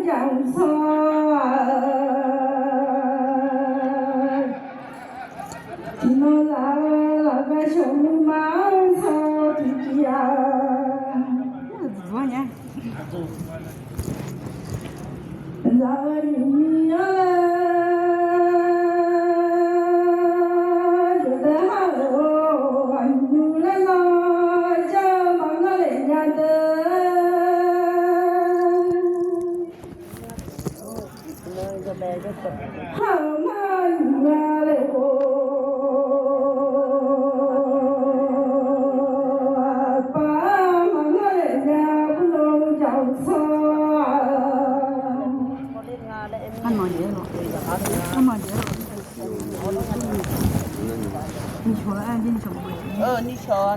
chẳng xa thì nó là cái sống má sao thì kia vui nhá giờ nhớ ăn mồi dễ rồi, ăn mồi dễ rồi. Đi chỗ ăn đi chỗ bưởi. Đi chỗ.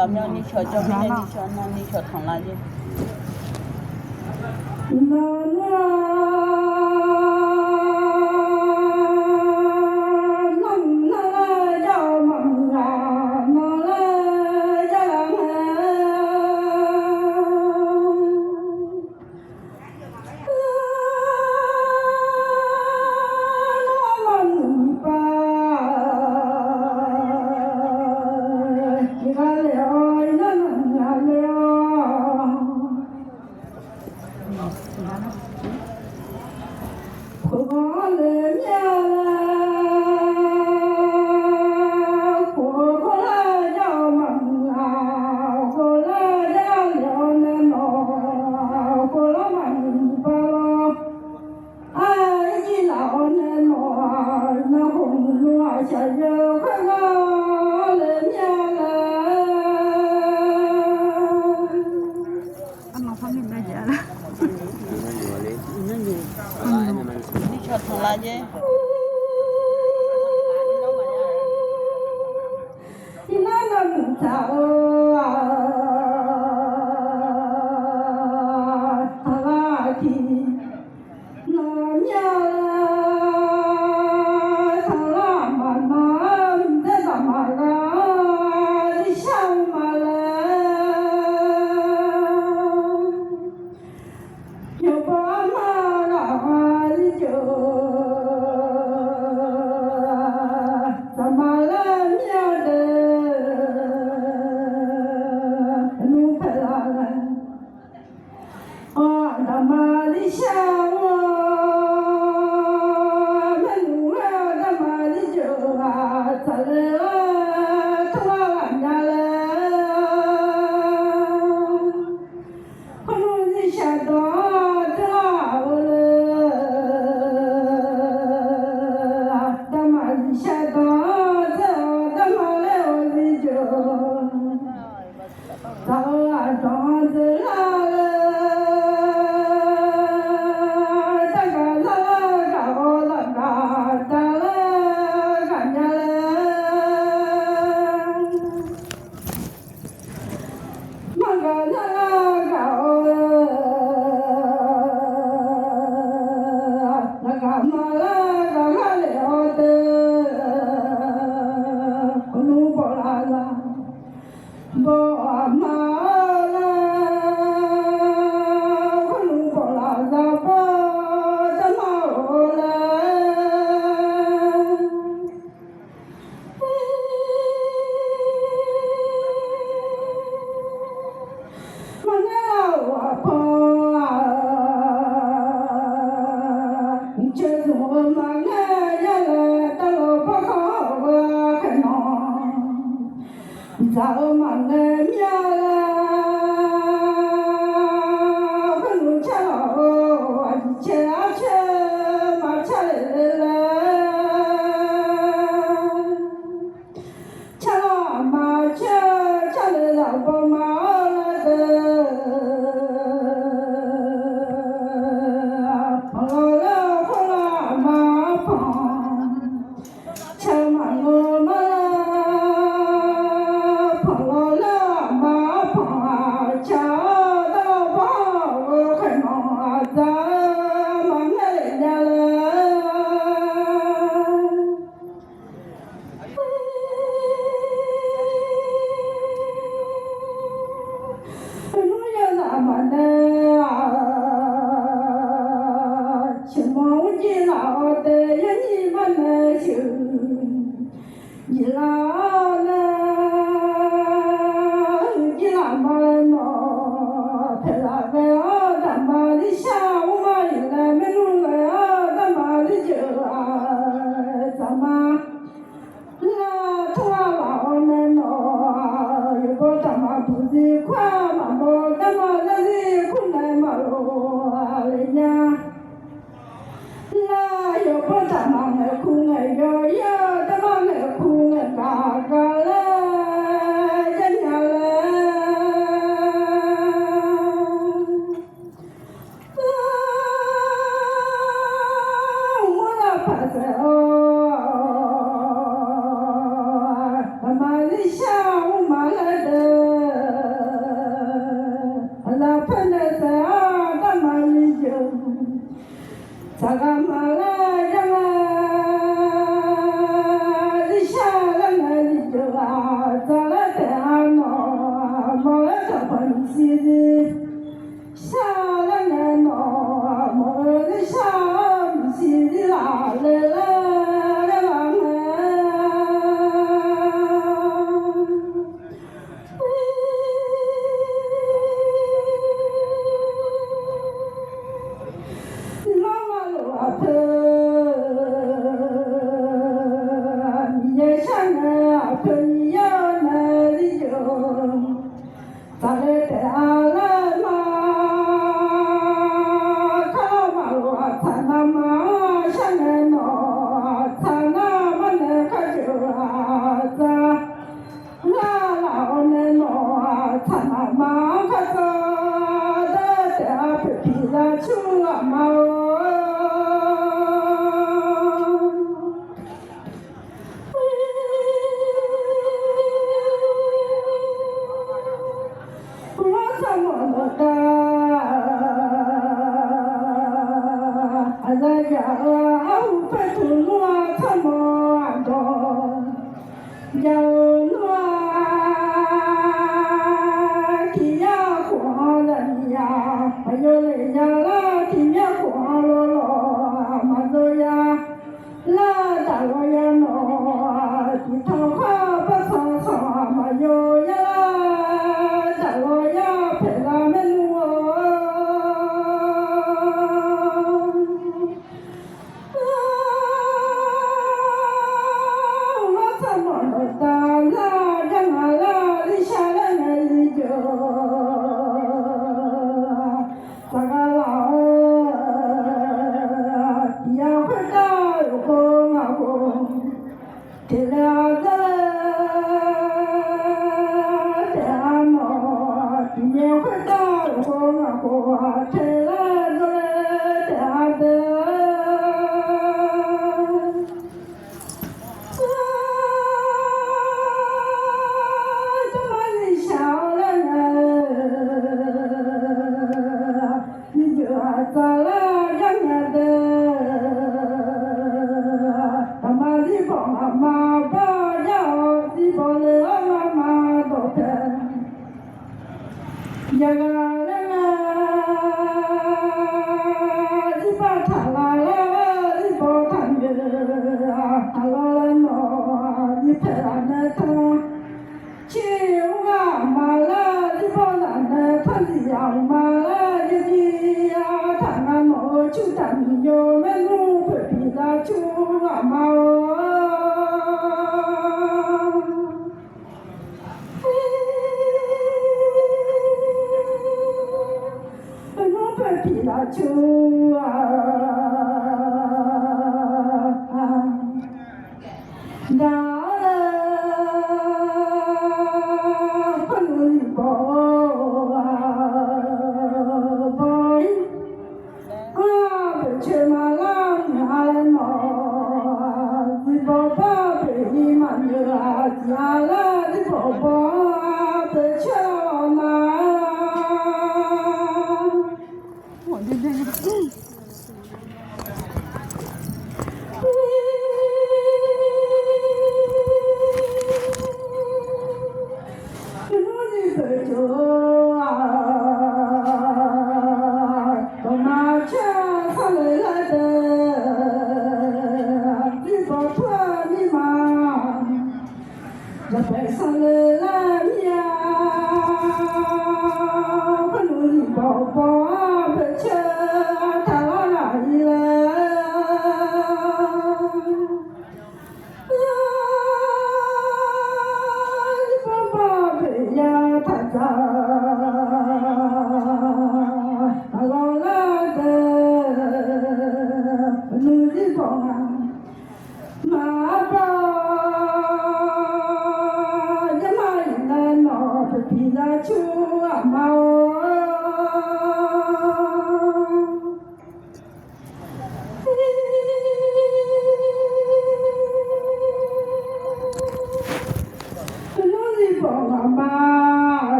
Em nhau đi chỗ cho mình đi chỗ nó đi chỗ thằng lại đi. Đi chỗ thằng lại đi. Phật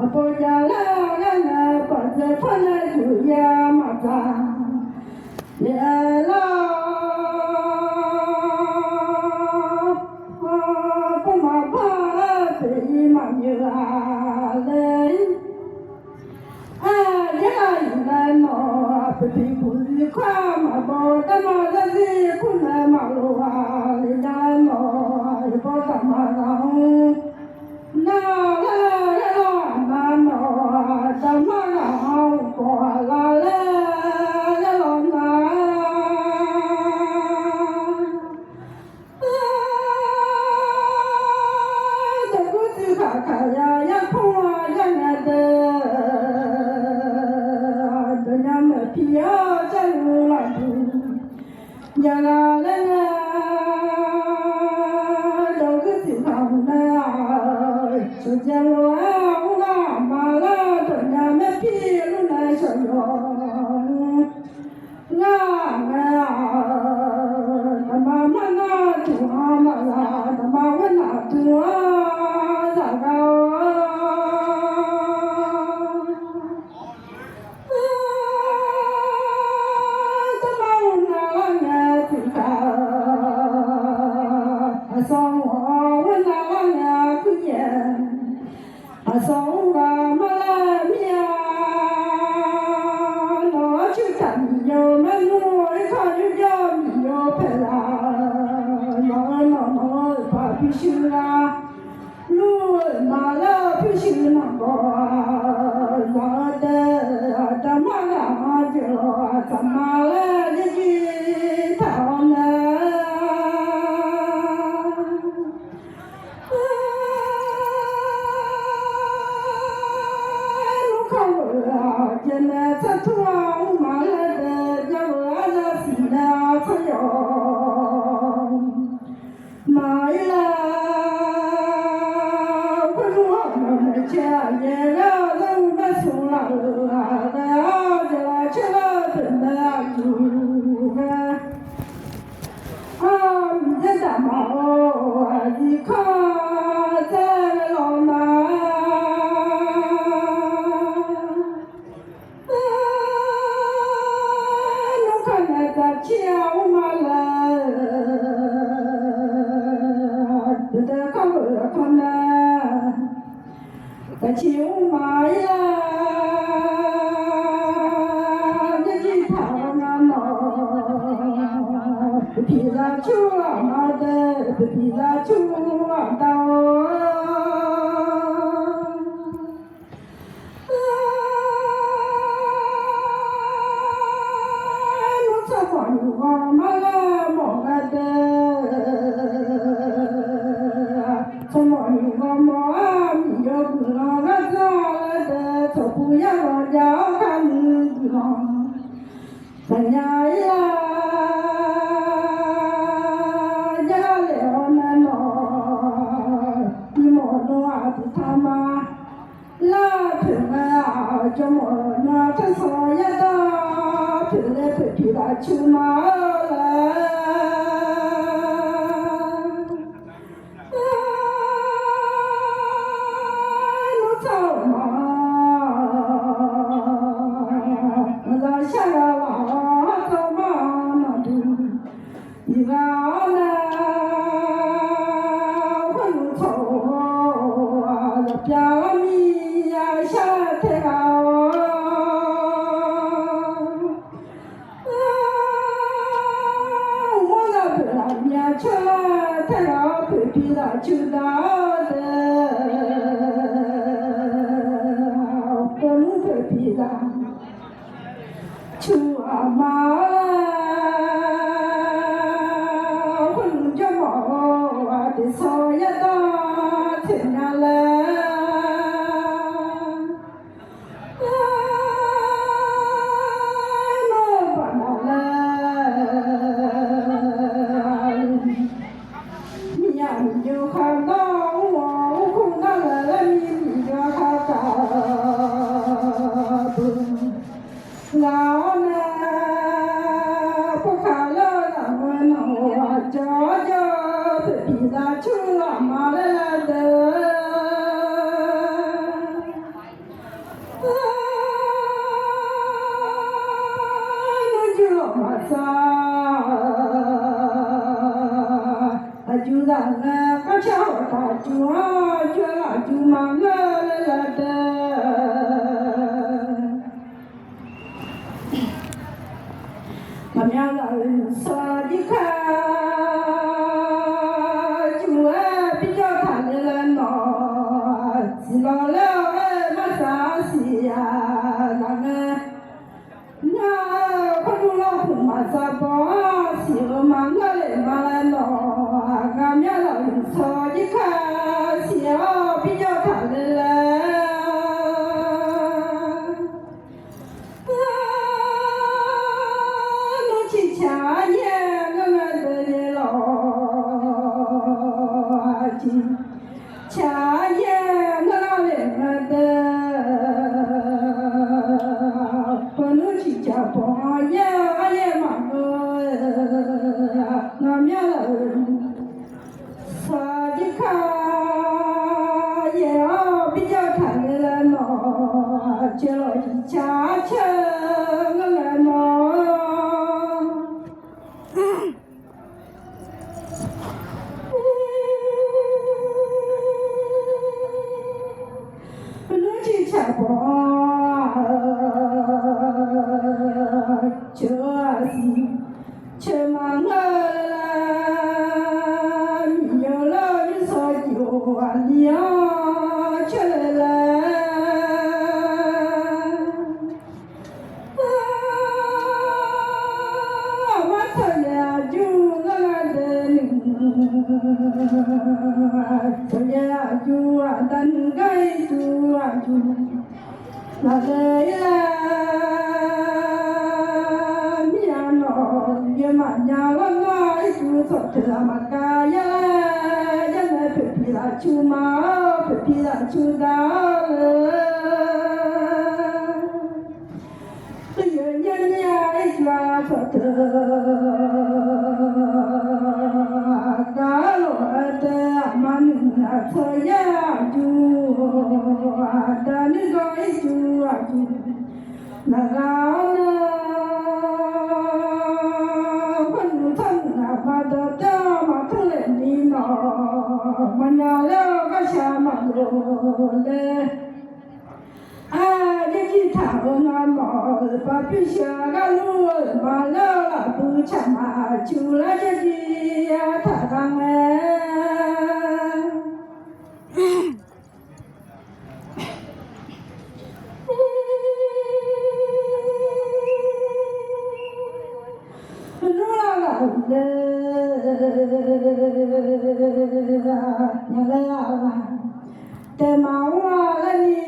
Apoya la ma la di kuna ma lo wa li da mo po ta ma la na la la ma no ta ma la ko la la la na da ku ti ka ka ya po ya na de dunya me pia ja la du ya la la do ku ti ka na so ja lo la ma la dunya me pia lu na so yo la la ma ma na tu ma la ma wa na tu za ga sống và mà la mía nó chịu chẳng nhiều mà nuôi khó như gió nhiều phải là nó phải bị sinh ra nuôi mà la bị sinh nó có đã mà la chưa mà la gì thảo nè dân ta thua mà là giàu là xí na phải mà là quân hoàng cha nhà ra đâu mà xuống là cha bên là chủ dân ta mau đi khó ra lo mà chiều mà là để không ở con ta chiều mà là để đi thảo nó thì là chúa mà để thì là chúa đau mà la mỏ ga de cho mọi người mỏ mi yo nó ga ra de cho bu ya lo ya kan nó thành nhà ya ya le ona nó đi mỏ nó thì tham la thường cho mọi nó cho so ya da thường để phải là chú nó chú đó cũng phải bị làm chú mà không cho bỏ để soi đó thế nào là nó bảo là nhà nhiều khăn đó không đã là mình cho khá cả là nè có khá là mình họ cho thì là chưa mà là được nó chưa mà chú rằng các cháu ta chúa là chú mang là 他们老人说的看，就比较看的了喏，知道了没啥事呀，那个那可能老公嘛啥包，喜欢嘛我来嘛了喏，俺们老人说的看，小比较看的了。恰也我来的，不能去家帮也也忙个，我面人说的看也比较看的了喏，接了一家去我来喏。吃饱就是吃嘛我你有了你说有啊你啊吃来了我操呀就我的操呀就啊等该就啊就那个呀，米呀喏，也嘛娘了我一就做这嘛干呀，也那皮皮啦就嘛皮皮啦就到了，这月年年一抓做这，干了的嘛那做呀就。dan ga itu aju nagana penutan pada dama tulendino menyala kasama dole ada kita ngamal tapi syagalu malah bucama cula jadi takangแต่มาว่าละนี่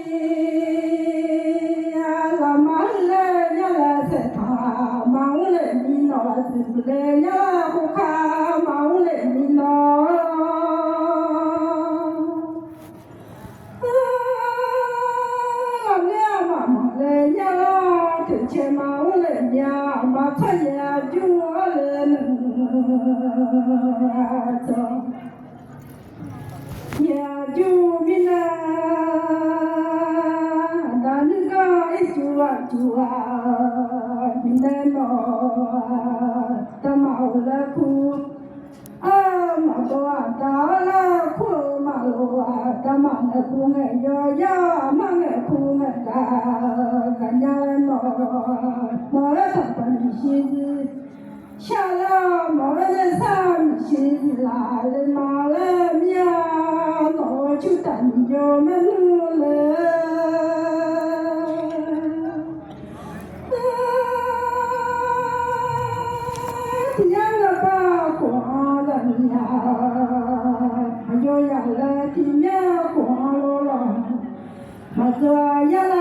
ละมาเลยเนี่ยละเสถามาเลยนี่นอสิเลยเนี่ยคุคามาเลยนี่นอเนี่ยมาเลยเนี่ยถึงเชมาเลยเนี่ยมาทะเยาจูเลยya ju mina dan ga jua jua mina no tamaula ku ama doa dala ku malua tamana ku ngeyo ya mange ku ngada kanya no mo ta pani shi下了毛人上心来了马了面，我就等着门了。天了把光人呀，还有呀了地面光了，还这呀了。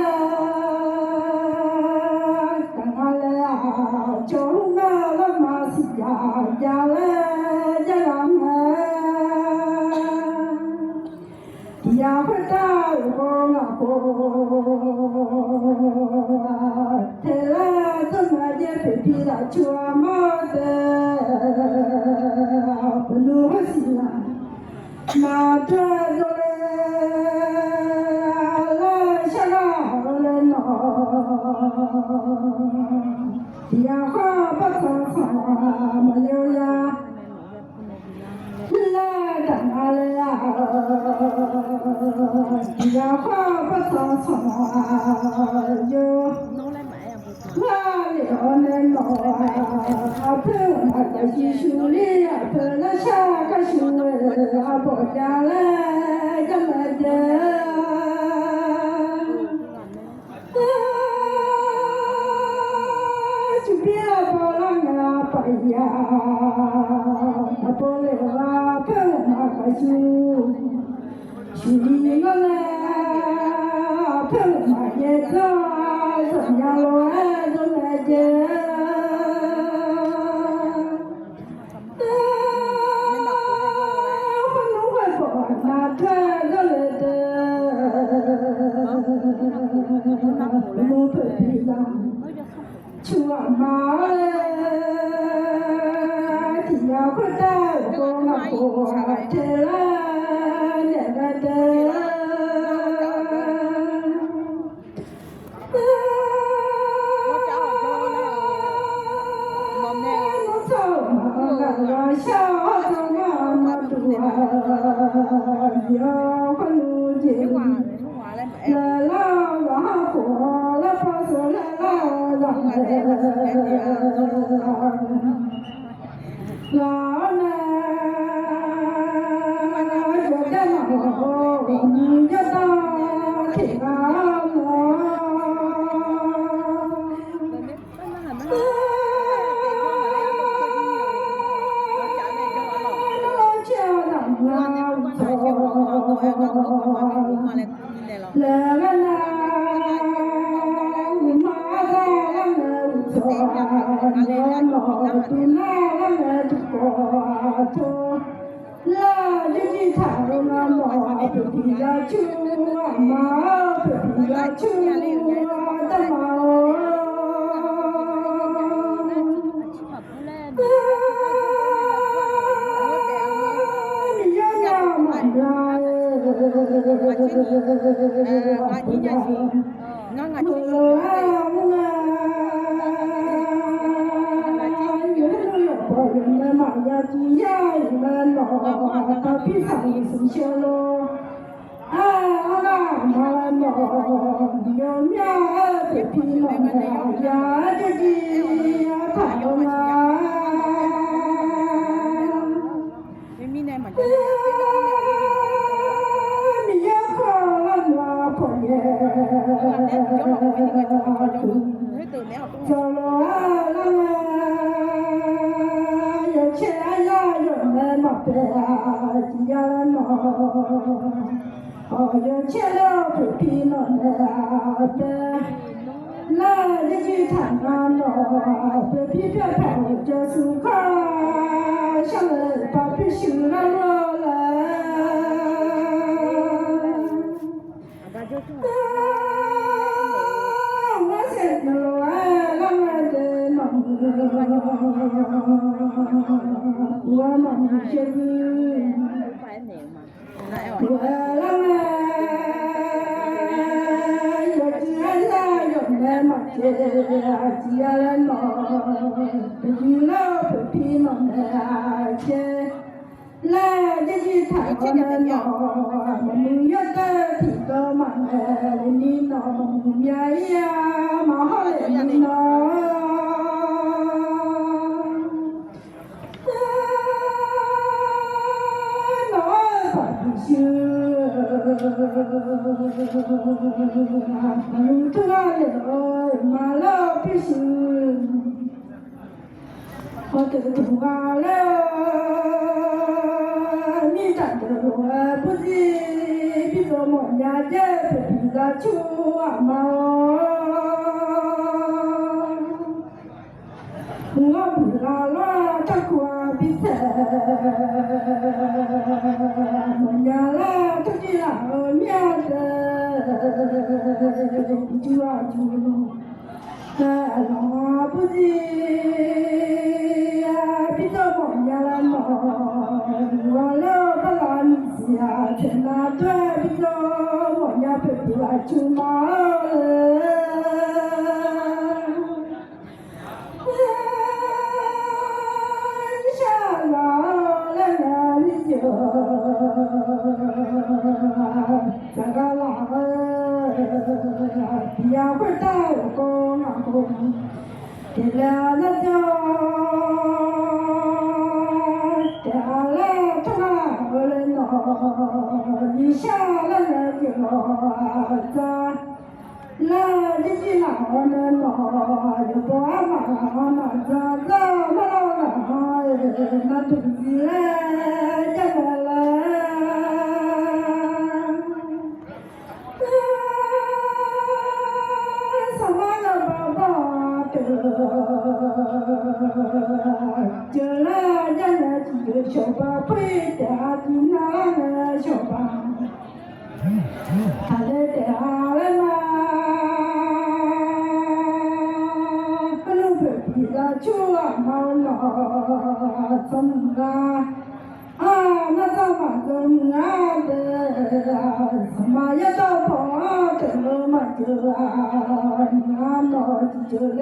ya le ya la me ya fa ta ko na ko te la to ma je pe pi la chua ma de nu si la ma de do le la sha la le no ya ha ba sa sa ma yo ya la da na le ya ya ha ba sa sa yo la le o le no 阿婆那个技术里，阿婆那下个修阿婆家来怎么的？就别把那个白呀，阿婆来阿婆那个修，修里个呢，阿婆那也做，怎样罗怎么的？chùa má thì nhà có ta cô ngọc cô thế là nhẹ ra thế sao không mà đùa nhiều con nuôi gì là lao là khổ là bao giờ là lao rằng là nè cho ta nào cho ta thì 这俩那叫这俩他妈我的脑，你下了那就咋？那这些老的脑就不忙那咋咋不老那东西来这个来。就来人家就小把背的那个小把，他的家人嘛，不能被逼的就毛了，怎么那怎么怎的，什么也都不怎么就那脑子就来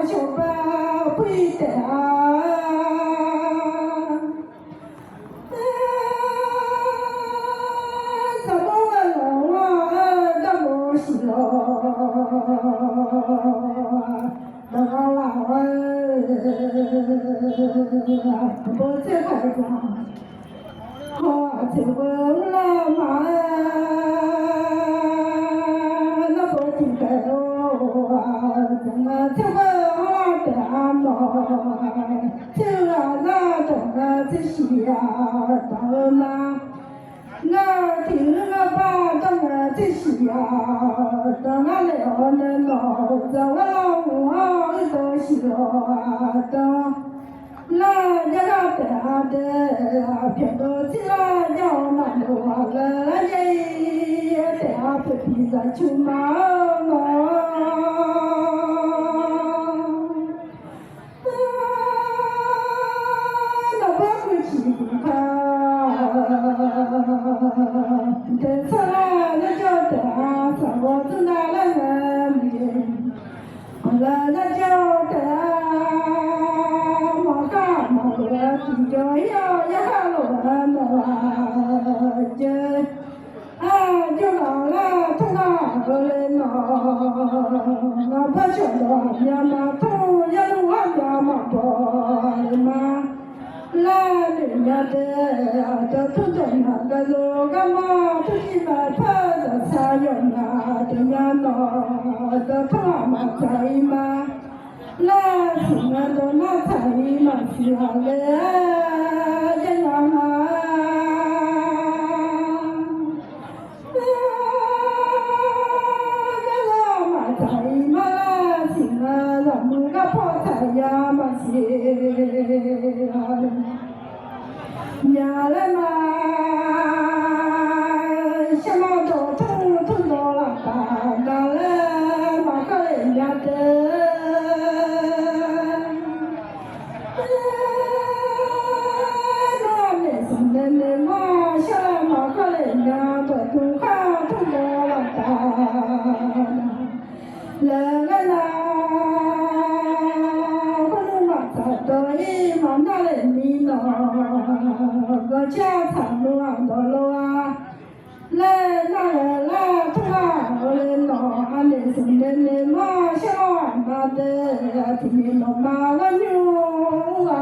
小把背的怎么了怎么是那个老不这个讲。这个了嘛，那不听个哦，怎么这个的嘛？这个那懂了这些懂吗？那听了吧，懂了这些懂了了那脑子我都晓得。那这个的偏到这了要那路了耶，的不比咱穷嘛那不会去看，这次来那叫的什么子那了人，那叫的。就要路那就老了，他那个人那不晓得呀嘛，头也路呀嘛不嘛，那人家的土地那个路个嘛，土地嘛他的菜园呀，的呀那的他嘛菜嘛。那是那都那菜嘛是好嘞，这样啊，这个嘛菜嘛那是那咱们个泡菜呀嘛是好嘞，伢嘞嘛，什么都通到了吧，那嘞嘛个人家的。家常路啊，道路啊，来他我来闹，俺的兄弟们嘛，小俺爸的，听你老妈个牛啊，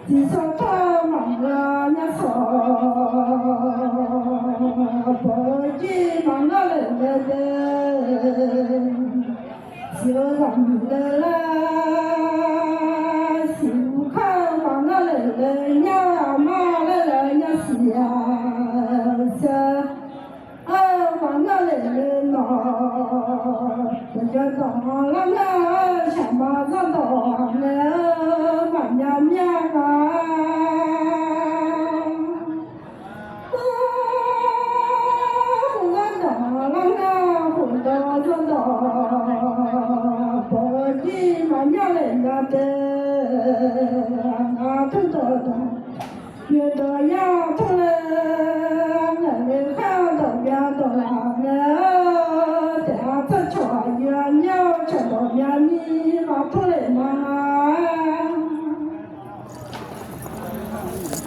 你说他忙了那说，不急忙了的，就让你来。人家妈来人家是呀是，忙个人闹，人家到了那想把子到了满家面啊，我到了那回到这到，不急满家人家的。越多呀，他们看到边多了，这这穿越呀。